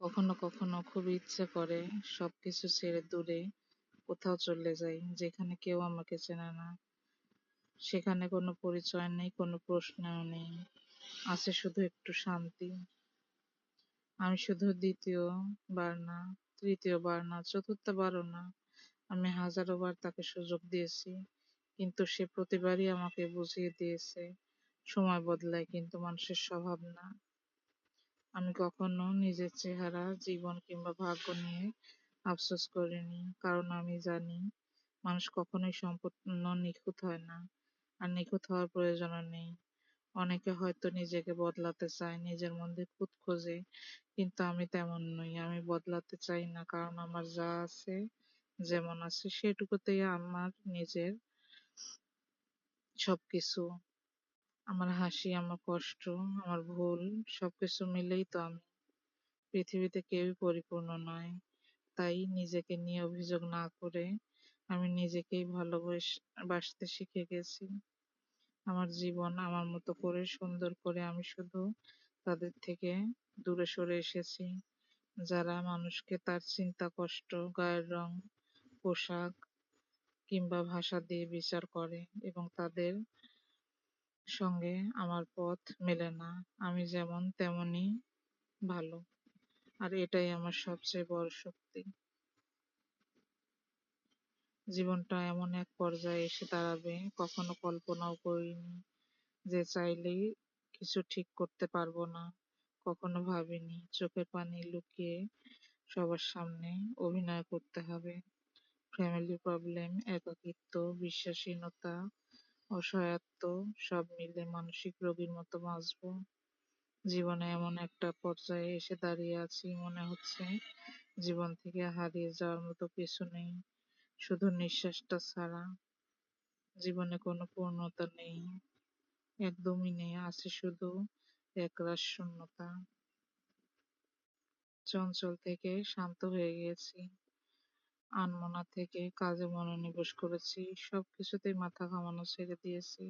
কখনো কখনো খুব ইচ্ছে করে সবকিছু ছেড়ে দূরে কোথাও চলে যাই, যেখানে কেউ আমাকে চেনে না। সেখানে কোনো পরিচয় নেই, কোনো প্রশ্নও নেই, আছে শুধু একটু শান্তি। আমি শুধু দ্বিতীয়বার না, তৃতীয়বার না, চতুর্থবারও না, আমি হাজারো বার তাকে সুযোগ দিয়েছি, কিন্তু সে প্রতিবারই আমাকে বুঝিয়ে দিয়েছে সময় বদলায় কিন্তু মানুষের স্বভাব না। আমি কখনো নিজের চেহারা, জীবন কিংবা ভাগ্য নিয়ে আফসোস করিনি, কারণ আমি জানি মানুষ কখনোই সম্পূর্ণ নিখুঁত হয় না, আর নিখুঁত হওয়ার প্রয়োজনও নেই। অনেকে হয়তো নিজেকে বদলাতে চায়, নিজের মধ্যে খুঁত খোঁজে, কিন্তু আমি তেমন নই। আমি বদলাতে চাই না, কারণ আমার যা আছে, যেমন আছে সেটুকুতেই আমার নিজের সবকিছু। আমার হাসি, আমার কষ্ট, আমার ভুল, সবকিছু মিলেই তো আমি। পৃথিবীতে কেউই পরিপূর্ণ নয়, তাই নিজেকে নিয়ে অভিযোগ না করে আমি নিজেকেই ভালোবাসতে শিখে গেছি। আমার জীবন আমার মতো করে সুন্দর করে আমি শুধু তাদের থেকে দূরে সরে এসেছি, যারা মানুষকে তার চিন্তা, কষ্ট, গায়ের রং, পোশাক কিংবা ভাষা দিয়ে বিচার করে, এবং তাদের সঙ্গে আমার পথ মেলে না। আমি যেমন তেমনই ভালো, আর এটাই আমার সবচেয়ে বড় শক্তি। জীবনটা এমন এক পর্যায়ে এসে দাঁড়াবে, কখনো কল্পনাও করিনি যে চাইলেই কিছু ঠিক করতে পারবো না। কখনো ভাবিনি চোখের পানি লুকিয়ে সবার সামনে অভিনয় করতে হবে। ফ্যামিলি প্রবলেম, একাকিত্ব, বিশ্বাসহীনতা, অসহায়ত্ব সব মিলে মানসিক রোগীর মতো বাঁচবো। জীবনে এমন একটা পর্যায়ে এসে দাঁড়িয়ে আছি, মনে হচ্ছে জীবন থেকে হারিয়ে যাওয়ার মতো কিছু নেই, শুধু নিঃশ্বাসটা ছাড়া। জীবনে কোনো পূর্ণতা নেই, একদমই নেই, আছে শুধু একরাশ শূন্যতা। চঞ্চল থেকে শান্ত হয়ে গিয়েছি, আনমনা থেকে কাজে মনোনিবেশ করেছি, সবকিছুতেই মাথা ঘামানো ছেড়ে দিয়েছি।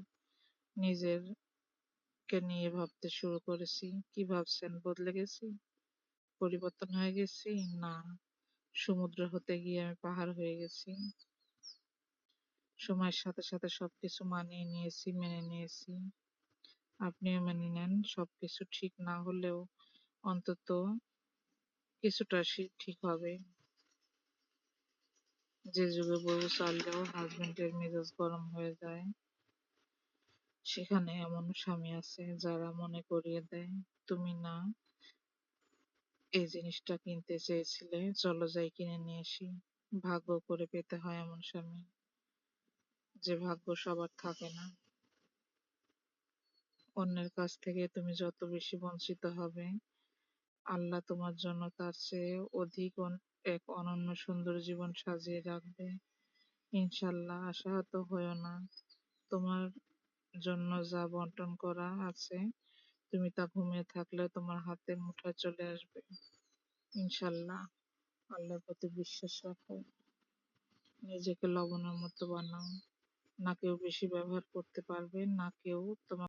নিজেরকে নিয়ে ভাবতে শুরু করেছি। কি ভাবছেন, বদলে গেছি, পরিবর্তন হয়ে গেছি? না, সমুদ্র হতে গিয়ে আমি পাহাড় হয়ে গেছি। সময়ের সাথে সাথে সবকিছু মানিয়ে নিয়েছি, মেনে নিয়েছি। আপনিও মেনে নেন, সবকিছু ঠিক না হলেও অন্তত কিছুটা ঠিক হবে। যে যুগে বউ চাললেও হাজবেন্ডের মেজাজ গরম হয়ে যায়, সেখানে এমন স্বামী আছে যারা মনে করিয়ে দেয়, তুমি না এই জিনিসটা কিনতে চেয়েছিলে, চলো যাই কিনে নিয়ে আসি। ভাগ্য করে পেতে হয় এমন স্বামী, যে ভাগ্য সবার থাকে না। অন্যের কাছ থেকে তুমি যত বেশি বঞ্চিত হবে, আল্লাহ তোমার জন্য তার চেয়ে অধিক এক অনন্য সুন্দর জীবন সাজিয়ে রাখবে। ইনশাল্লাহ, আশাহত হয়ো না। তোমার জন্য যা বন্টন করা আছে, তুমি তা ঘুমিয়ে থাকলেও তোমার হাতের মুঠোয় চলে আসবে। ইনশাল্লাহ। আল্লাহর প্রতি বিশ্বাস রাখো, নিজেকে লবণের মতো বানাও। না কেউ বেশি ব্যবহার করতে পারবে, না কেউ তোমাকে